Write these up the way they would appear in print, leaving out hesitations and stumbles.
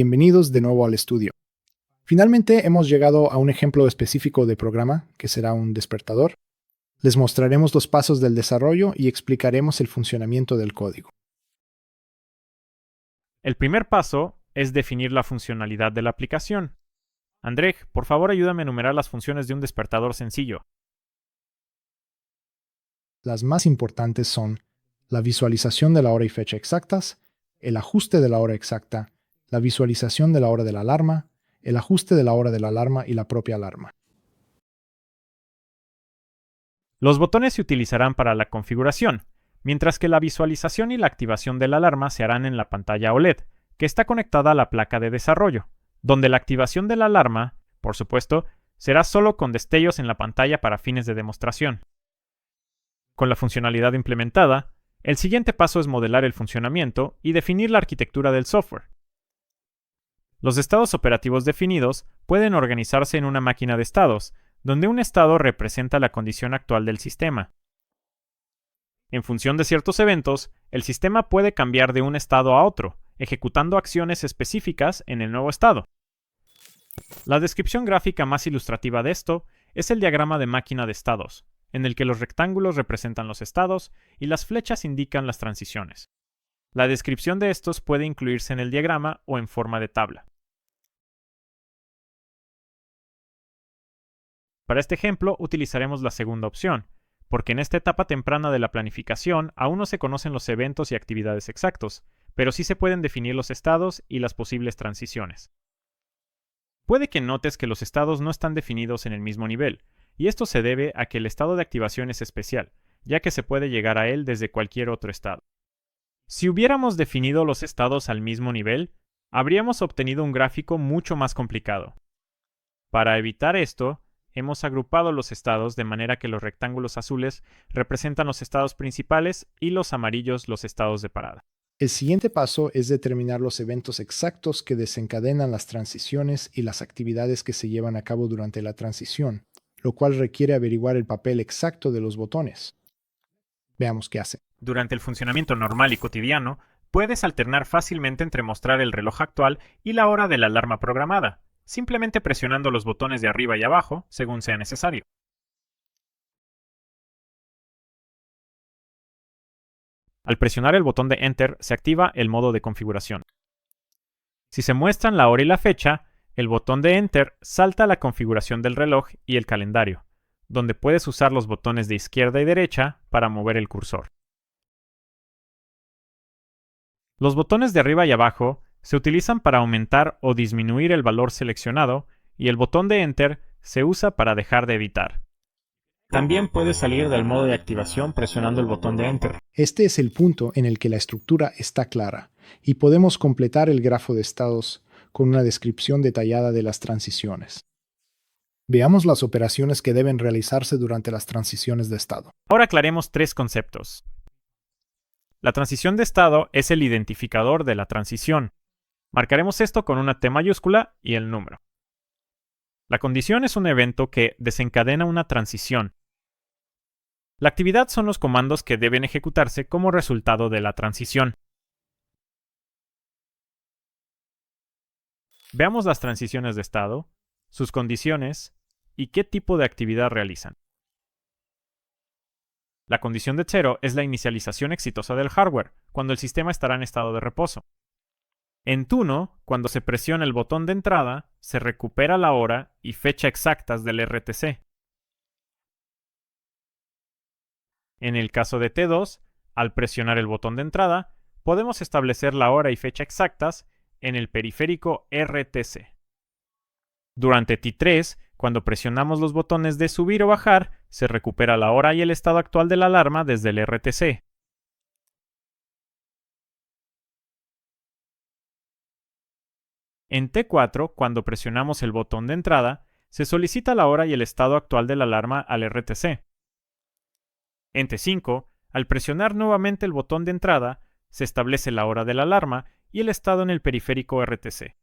Bienvenidos de nuevo al estudio. Finalmente hemos llegado a un ejemplo específico de programa, que será un despertador. Les mostraremos los pasos del desarrollo y explicaremos el funcionamiento del código. El primer paso es definir la funcionalidad de la aplicación. Andrej, por favor ayúdame a enumerar las funciones de un despertador sencillo. Las más importantes son la visualización de la hora y fecha exactas, el ajuste de la hora exacta, la visualización de la hora de la alarma, el ajuste de la hora de la alarma y la propia alarma. Los botones se utilizarán para la configuración, mientras que la visualización y la activación de la alarma se harán en la pantalla OLED, que está conectada a la placa de desarrollo, donde la activación de la alarma, por supuesto, será solo con destellos en la pantalla para fines de demostración. Con la funcionalidad implementada, el siguiente paso es modelar el funcionamiento y definir la arquitectura del software. Los estados operativos definidos pueden organizarse en una máquina de estados, donde un estado representa la condición actual del sistema. En función de ciertos eventos, el sistema puede cambiar de un estado a otro, ejecutando acciones específicas en el nuevo estado. La descripción gráfica más ilustrativa de esto es el diagrama de máquina de estados, en el que los rectángulos representan los estados y las flechas indican las transiciones. La descripción de estos puede incluirse en el diagrama o en forma de tabla. Para este ejemplo utilizaremos la segunda opción, porque en esta etapa temprana de la planificación aún no se conocen los eventos y actividades exactos, pero sí se pueden definir los estados y las posibles transiciones. Puede que notes que los estados no están definidos en el mismo nivel, y esto se debe a que el estado de activación es especial, ya que se puede llegar a él desde cualquier otro estado. Si hubiéramos definido los estados al mismo nivel, habríamos obtenido un gráfico mucho más complicado. Para evitar esto, hemos agrupado los estados de manera que los rectángulos azules representan los estados principales y los amarillos los estados de parada. El siguiente paso es determinar los eventos exactos que desencadenan las transiciones y las actividades que se llevan a cabo durante la transición, lo cual requiere averiguar el papel exacto de los botones. Veamos qué hace. Durante el funcionamiento normal y cotidiano, puedes alternar fácilmente entre mostrar el reloj actual y la hora de la alarma programada, simplemente presionando los botones de arriba y abajo según sea necesario. Al presionar el botón de Enter se activa el modo de configuración. Si se muestran la hora y la fecha, el botón de Enter salta a la configuración del reloj y el calendario, donde puedes usar los botones de izquierda y derecha para mover el cursor. Los botones de arriba y abajo se utilizan para aumentar o disminuir el valor seleccionado y el botón de Enter se usa para dejar de editar. También puedes salir del modo de activación presionando el botón de Enter. Este es el punto en el que la estructura está clara y podemos completar el grafo de estados con una descripción detallada de las transiciones. Veamos las operaciones que deben realizarse durante las transiciones de estado. Ahora aclaremos tres conceptos. La transición de estado es el identificador de la transición. Marcaremos esto con una T mayúscula y el número. La condición es un evento que desencadena una transición. La actividad son los comandos que deben ejecutarse como resultado de la transición. Veamos las transiciones de estado, sus condiciones y qué tipo de actividad realizan. La condición de 0 es la inicialización exitosa del hardware, cuando el sistema estará en estado de reposo. En Tuno, cuando se presiona el botón de entrada, se recupera la hora y fecha exactas del RTC. En el caso de T2, al presionar el botón de entrada, podemos establecer la hora y fecha exactas en el periférico RTC. Durante T3, cuando presionamos los botones de subir o bajar, se recupera la hora y el estado actual de la alarma desde el RTC. En T4, cuando presionamos el botón de entrada, se solicita la hora y el estado actual de la alarma al RTC. En T5, al presionar nuevamente el botón de entrada, se establece la hora de la alarma y el estado en el periférico RTC.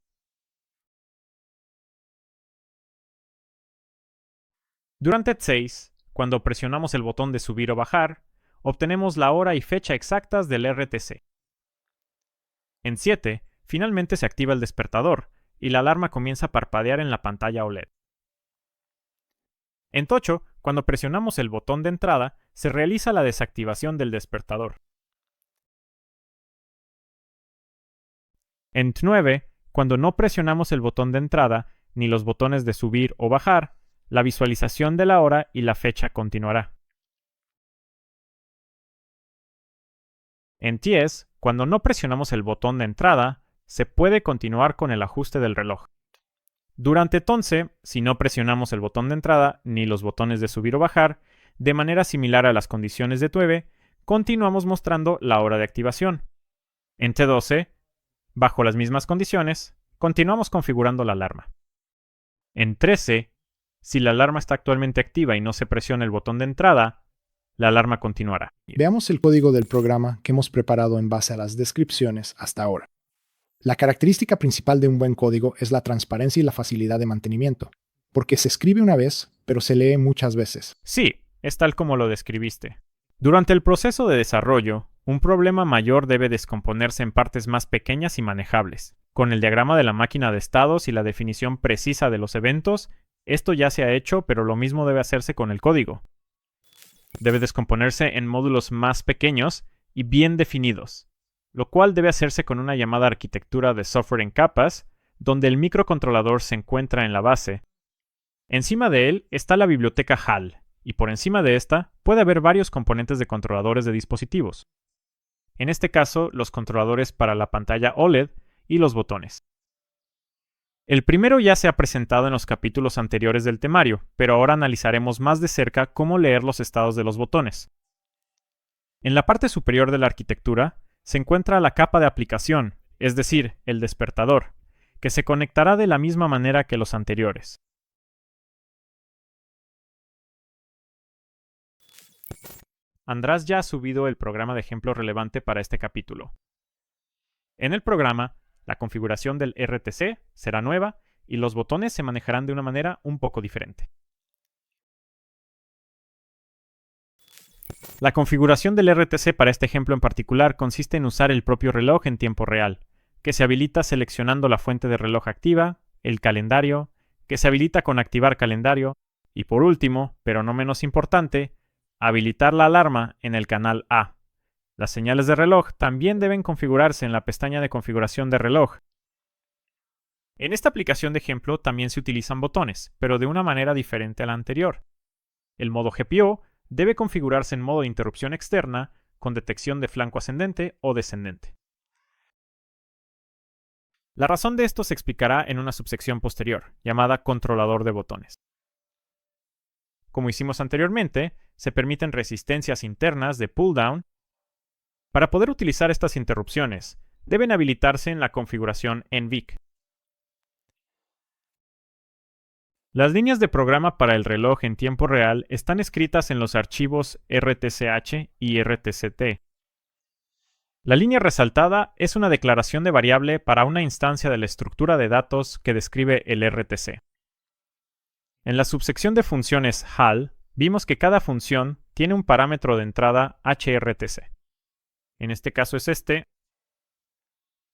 Durante T6, cuando presionamos el botón de subir o bajar, obtenemos la hora y fecha exactas del RTC. En 7, finalmente se activa el despertador y la alarma comienza a parpadear en la pantalla OLED. En Tocho, cuando presionamos el botón de entrada, se realiza la desactivación del despertador. En T9, cuando no presionamos el botón de entrada ni los botones de subir o bajar, la visualización de la hora y la fecha continuará. En TS, cuando no presionamos el botón de entrada, se puede continuar con el ajuste del reloj. Durante TONCE, si no presionamos el botón de entrada ni los botones de subir o bajar, de manera similar a las condiciones de TUEVE, continuamos mostrando la hora de activación. En T12, bajo las mismas condiciones, continuamos configurando la alarma. En 13, si la alarma está actualmente activa y no se presiona el botón de entrada, la alarma continuará. Veamos el código del programa que hemos preparado en base a las descripciones hasta ahora. La característica principal de un buen código es la transparencia y la facilidad de mantenimiento, porque se escribe una vez, pero se lee muchas veces. Sí, es tal como lo describiste. Durante el proceso de desarrollo, un problema mayor debe descomponerse en partes más pequeñas y manejables. Con el diagrama de la máquina de estados y la definición precisa de los eventos, esto ya se ha hecho, pero lo mismo debe hacerse con el código. Debe descomponerse en módulos más pequeños y bien definidos, lo cual debe hacerse con una llamada arquitectura de software en capas, donde el microcontrolador se encuentra en la base. Encima de él está la biblioteca HAL, y por encima de esta puede haber varios componentes de controladores de dispositivos. En este caso, los controladores para la pantalla OLED y los botones. El primero ya se ha presentado en los capítulos anteriores del temario, pero ahora analizaremos más de cerca cómo leer los estados de los botones. En la parte superior de la arquitectura se encuentra la capa de aplicación, es decir, el despertador, que se conectará de la misma manera que los anteriores. András ya ha subido el programa de ejemplo relevante para este capítulo. En el programa, la configuración del RTC será nueva y los botones se manejarán de una manera un poco diferente. La configuración del RTC para este ejemplo en particular consiste en usar el propio reloj en tiempo real, que se habilita seleccionando la fuente de reloj activa, el calendario, que se habilita con activar calendario, y por último, pero no menos importante, habilitar la alarma en el canal A. Las señales de reloj también deben configurarse en la pestaña de configuración de reloj. En esta aplicación de ejemplo también se utilizan botones, pero de una manera diferente a la anterior. El modo GPO debe configurarse en modo de interrupción externa con detección de flanco ascendente o descendente. La razón de esto se explicará en una subsección posterior, llamada controlador de botones. Como hicimos anteriormente, se permiten resistencias internas de pull-down. Para poder utilizar estas interrupciones, deben habilitarse en la configuración NVIC. Las líneas de programa para el reloj en tiempo real están escritas en los archivos RTCH y RTCT. La línea resaltada es una declaración de variable para una instancia de la estructura de datos que describe el RTC. En la subsección de funciones HAL, vimos que cada función tiene un parámetro de entrada HRTC. En este caso es este.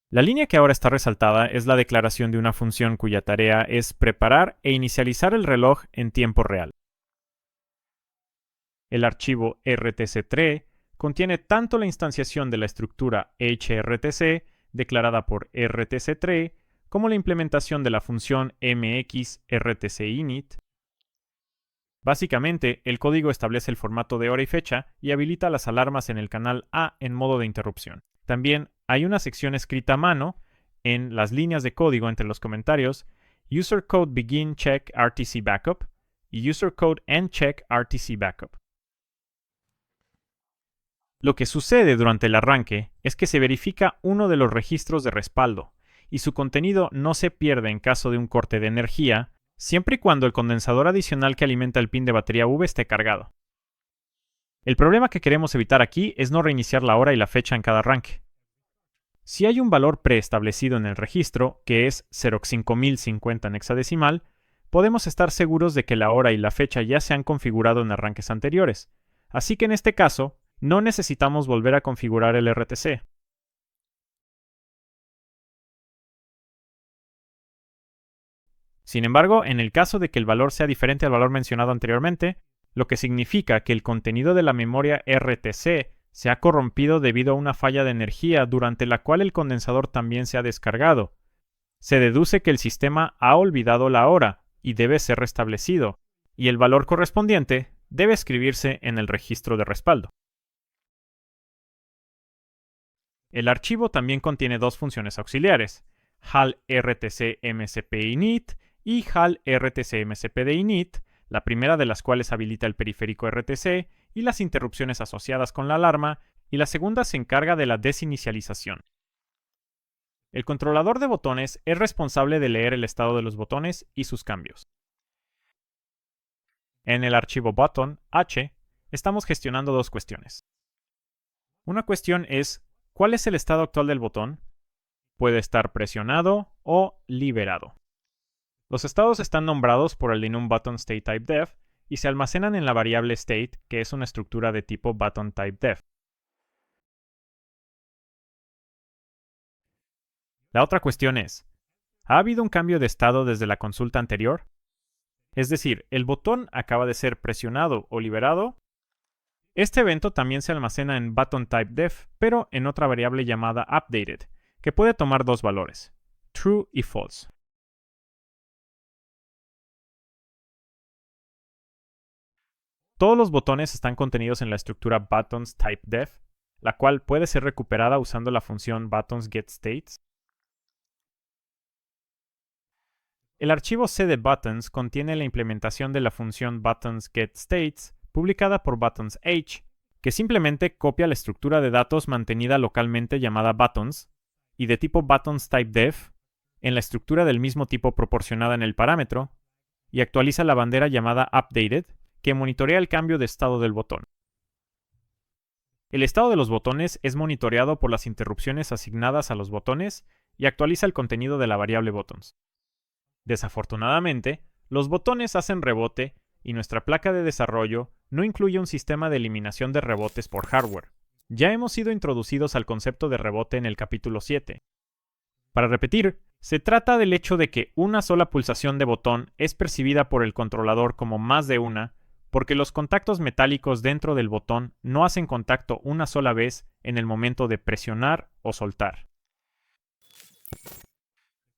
La línea que ahora está resaltada es la declaración de una función cuya tarea es preparar e inicializar el reloj en tiempo real. El archivo rtc-tree contiene tanto la instanciación de la estructura HRTC declarada por rtc-tree como la implementación de la función mxRTC-init. Básicamente, el código establece el formato de hora y fecha y habilita las alarmas en el canal A en modo de interrupción. También hay una sección escrita a mano en las líneas de código entre los comentarios User Code Begin Check RTC Backup y User Code End Check RTC Backup. Lo que sucede durante el arranque es que se verifica uno de los registros de respaldo y su contenido no se pierde en caso de un corte de energía, siempre y cuando el condensador adicional que alimenta el pin de batería V esté cargado. El problema que queremos evitar aquí es no reiniciar la hora y la fecha en cada arranque. Si hay un valor preestablecido en el registro, que es 05050 en hexadecimal, podemos estar seguros de que la hora y la fecha ya se han configurado en arranques anteriores, así que en este caso, no necesitamos volver a configurar el RTC. Sin embargo, en el caso de que el valor sea diferente al valor mencionado anteriormente, lo que significa que el contenido de la memoria RTC se ha corrompido debido a una falla de energía durante la cual el condensador también se ha descargado. Se deduce que el sistema ha olvidado la hora y debe ser restablecido, y el valor correspondiente debe escribirse en el registro de respaldo. El archivo también contiene dos funciones auxiliares, HAL RTC MSP init y HAL RTC MSPD init, la primera de las cuales habilita el periférico RTC y las interrupciones asociadas con la alarma, y la segunda se encarga de la desinicialización. El controlador de botones es responsable de leer el estado de los botones y sus cambios. En el archivo button h estamos gestionando dos cuestiones. Una cuestión es ¿cuál es el estado actual del botón? Puede estar presionado o liberado. Los estados están nombrados por el enum button state type def y se almacenan en la variable state, que es una estructura de tipo button type def. La otra cuestión es, ¿ha habido un cambio de estado desde la consulta anterior? Es decir, ¿el botón acaba de ser presionado o liberado? Este evento también se almacena en button type def, pero en otra variable llamada updated, que puede tomar dos valores, true y false. Todos los botones están contenidos en la estructura buttons type def, la cual puede ser recuperada usando la función buttons_getStates. El archivo C de buttons contiene la implementación de la función buttons_getStates, publicada por buttons_h, que simplemente copia la estructura de datos mantenida localmente llamada buttons, y de tipo buttons type def, en la estructura del mismo tipo proporcionada en el parámetro, y actualiza la bandera llamada updated, que monitorea el cambio de estado del botón. El estado de los botones es monitoreado por las interrupciones asignadas a los botones y actualiza el contenido de la variable buttons. Desafortunadamente, los botones hacen rebote y nuestra placa de desarrollo no incluye un sistema de eliminación de rebotes por hardware. Ya hemos sido introducidos al concepto de rebote en el capítulo 7. Para repetir, se trata del hecho de que una sola pulsación de botón es percibida por el controlador como más de una, porque los contactos metálicos dentro del botón no hacen contacto una sola vez en el momento de presionar o soltar.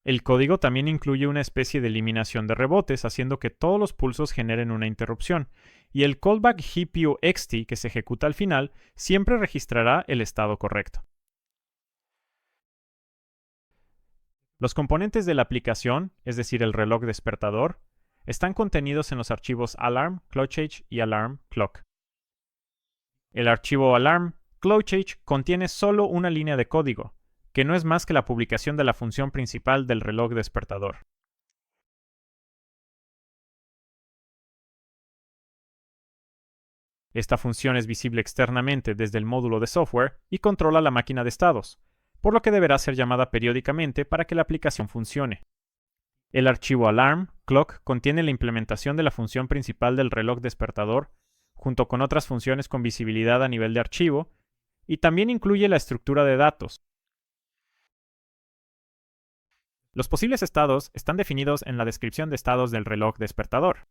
El código también incluye una especie de eliminación de rebotes, haciendo que todos los pulsos generen una interrupción, y el callback GPU-xt que se ejecuta al final siempre registrará el estado correcto. Los componentes de la aplicación, es decir, el reloj despertador, están contenidos en los archivos alarm, clockage y alarm, clock. El archivo alarm, clockage contiene solo una línea de código, que no es más que la publicación de la función principal del reloj despertador. Esta función es visible externamente desde el módulo de software y controla la máquina de estados, por lo que deberá ser llamada periódicamente para que la aplicación funcione. El archivo alarm, clock, contiene la implementación de la función principal del reloj despertador, junto con otras funciones con visibilidad a nivel de archivo, y también incluye la estructura de datos. Los posibles estados están definidos en la descripción de estados del reloj despertador.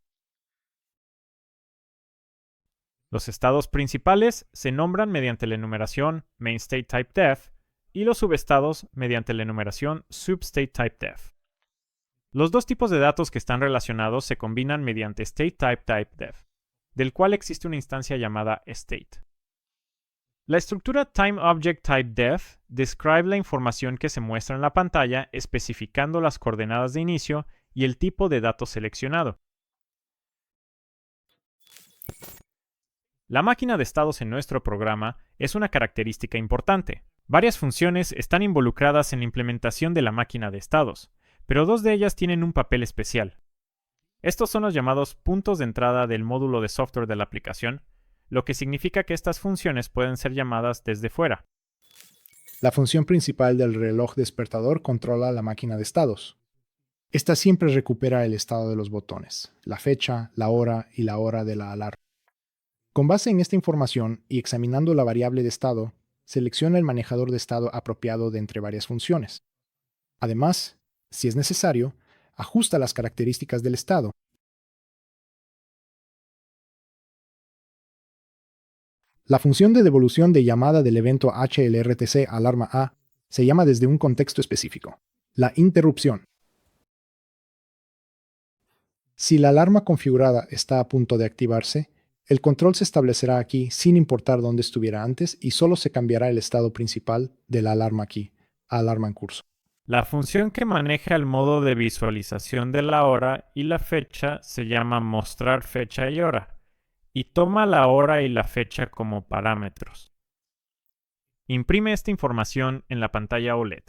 Los estados principales se nombran mediante la enumeración mainStateTypeDef y los subestados mediante la enumeración subStateTypeDef. Los dos tipos de datos que están relacionados se combinan mediante StateTypeDef, del cual existe una instancia llamada state. La estructura TimeObjectTypeDef describe la información que se muestra en la pantalla especificando las coordenadas de inicio y el tipo de dato seleccionado. La máquina de estados en nuestro programa es una característica importante. Varias funciones están involucradas en la implementación de la máquina de estados, pero dos de ellas tienen un papel especial. Estos son los llamados puntos de entrada del módulo de software de la aplicación, lo que significa que estas funciones pueden ser llamadas desde fuera. La función principal del reloj despertador controla la máquina de estados. Esta siempre recupera el estado de los botones, la fecha, la hora y la hora de la alarma. Con base en esta información y examinando la variable de estado, selecciona el manejador de estado apropiado de entre varias funciones. Además, si es necesario, ajusta las características del estado. La función de devolución de llamada del evento HLRTC alarma A se llama desde un contexto específico, la interrupción. Si la alarma configurada está a punto de activarse, el control se establecerá aquí sin importar dónde estuviera antes y solo se cambiará el estado principal de la alarma aquí a alarma en curso. La función que maneja el modo de visualización de la hora y la fecha se llama mostrar fecha y hora, y toma la hora y la fecha como parámetros. Imprime esta información en la pantalla OLED.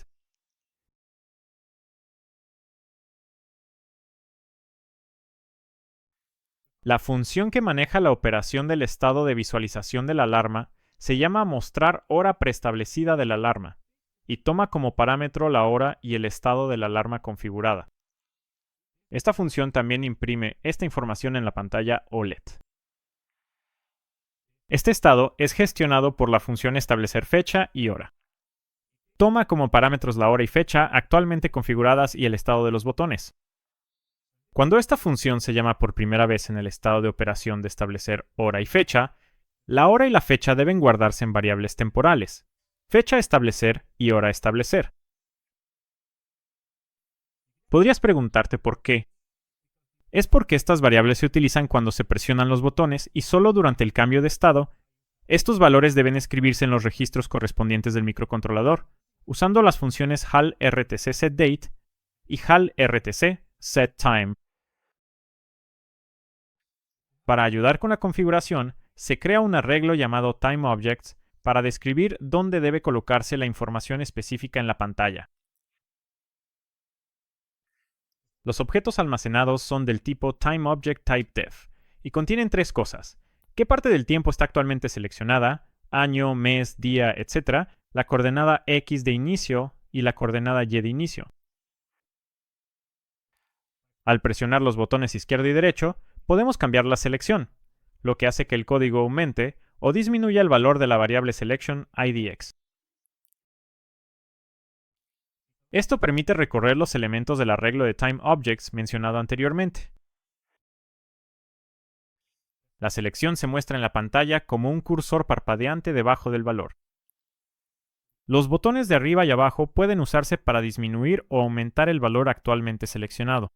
La función que maneja la operación del estado de visualización de la alarma se llama mostrar hora preestablecida de la alarma, y toma como parámetro la hora y el estado de la alarma configurada. Esta función también imprime esta información en la pantalla OLED. Este estado es gestionado por la función establecer fecha y hora. Toma como parámetros la hora y fecha actualmente configuradas y el estado de los botones. Cuando esta función se llama por primera vez en el estado de operación de establecer hora y fecha, la hora y la fecha deben guardarse en variables temporales, fecha establecer y hora establecer. Podrías preguntarte por qué. Es porque estas variables se utilizan cuando se presionan los botones y solo durante el cambio de estado, estos valores deben escribirse en los registros correspondientes del microcontrolador, usando las funciones HAL RTC setDate y HAL RTC setTime. Para ayudar con la configuración, se crea un arreglo llamado TimeObjects para describir dónde debe colocarse la información específica en la pantalla. Los objetos almacenados son del tipo TimeObjectTypeDef y contienen tres cosas: qué parte del tiempo está actualmente seleccionada, año, mes, día, etc., la coordenada X de inicio y la coordenada Y de inicio. Al presionar los botones izquierdo y derecho, podemos cambiar la selección, lo que hace que el código aumente o disminuya el valor de la variable selection IDX. Esto permite recorrer los elementos del arreglo de TimeObjects mencionado anteriormente. La selección se muestra en la pantalla como un cursor parpadeante debajo del valor. Los botones de arriba y abajo pueden usarse para disminuir o aumentar el valor actualmente seleccionado.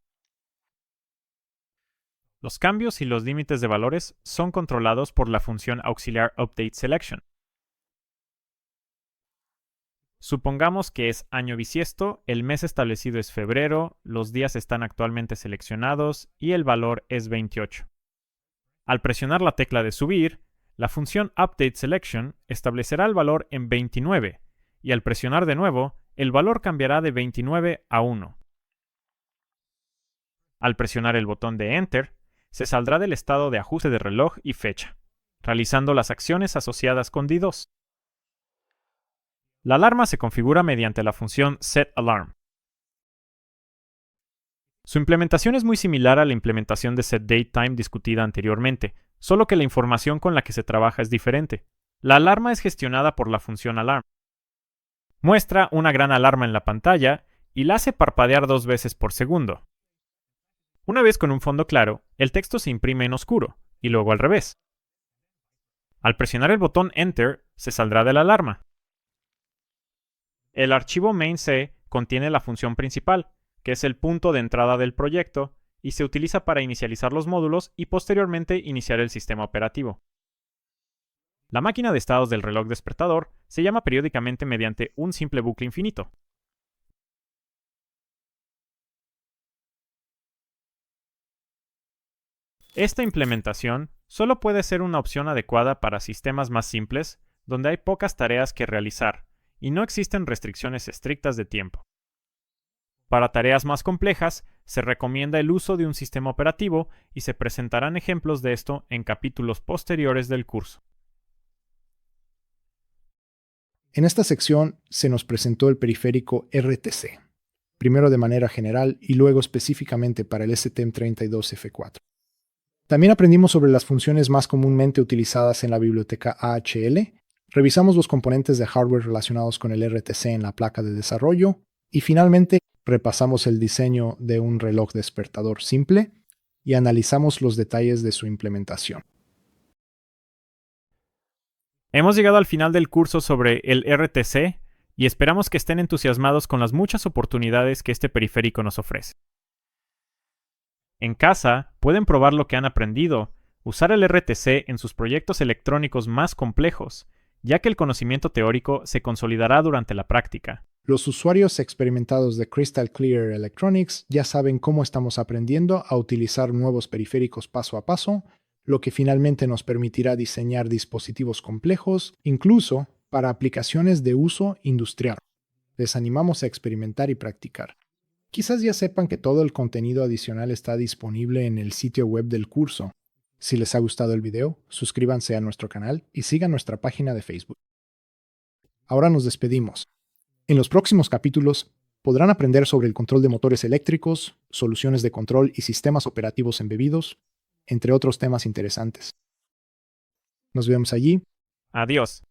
Los cambios y los límites de valores son controlados por la función auxiliar updateSelection. Supongamos que es año bisiesto, el mes establecido es febrero, los días están actualmente seleccionados y el valor es 28. Al presionar la tecla de subir, la función updateSelection establecerá el valor en 29 y al presionar de nuevo, el valor cambiará de 29 a 1. Al presionar el botón de Enter, se saldrá del estado de ajuste de reloj y fecha, realizando las acciones asociadas con D2. La alarma se configura mediante la función setAlarm. Su implementación es muy similar a la implementación de setDateTime discutida anteriormente, solo que la información con la que se trabaja es diferente. La alarma es gestionada por la función alarm. Muestra una gran alarma en la pantalla y la hace parpadear 2 veces por segundo. Una vez con un fondo claro, el texto se imprime en oscuro, y luego al revés. Al presionar el botón Enter, se saldrá de la alarma. El archivo main.c contiene la función principal, que es el punto de entrada del proyecto, y se utiliza para inicializar los módulos y posteriormente iniciar el sistema operativo. La máquina de estados del reloj despertador se llama periódicamente mediante un simple bucle infinito. Esta implementación solo puede ser una opción adecuada para sistemas más simples, donde hay pocas tareas que realizar, y no existen restricciones estrictas de tiempo. Para tareas más complejas, se recomienda el uso de un sistema operativo y se presentarán ejemplos de esto en capítulos posteriores del curso. En esta sección se nos presentó el periférico RTC, primero de manera general y luego específicamente para el STM32F4. También aprendimos sobre las funciones más comúnmente utilizadas en la biblioteca AHL, revisamos los componentes de hardware relacionados con el RTC en la placa de desarrollo Y finalmente, repasamos el diseño de un reloj despertador simple y analizamos los detalles de su implementación. Hemos llegado al final del curso sobre el RTC y esperamos que estén entusiasmados con las muchas oportunidades que este periférico nos ofrece. En casa, pueden probar lo que han aprendido, usar el RTC en sus proyectos electrónicos más complejos, ya que el conocimiento teórico se consolidará durante la práctica. Los usuarios experimentados de Crystal Clear Electronics ya saben cómo estamos aprendiendo a utilizar nuevos periféricos paso a paso, lo que finalmente nos permitirá diseñar dispositivos complejos, incluso para aplicaciones de uso industrial. Les animamos a experimentar y practicar. Quizás ya sepan que todo el contenido adicional está disponible en el sitio web del curso. Si les ha gustado el video, suscríbanse a nuestro canal y sigan nuestra página de Facebook. Ahora nos despedimos. En los próximos capítulos podrán aprender sobre el control de motores eléctricos, soluciones de control y sistemas operativos embebidos, entre otros temas interesantes. Nos vemos allí. Adiós.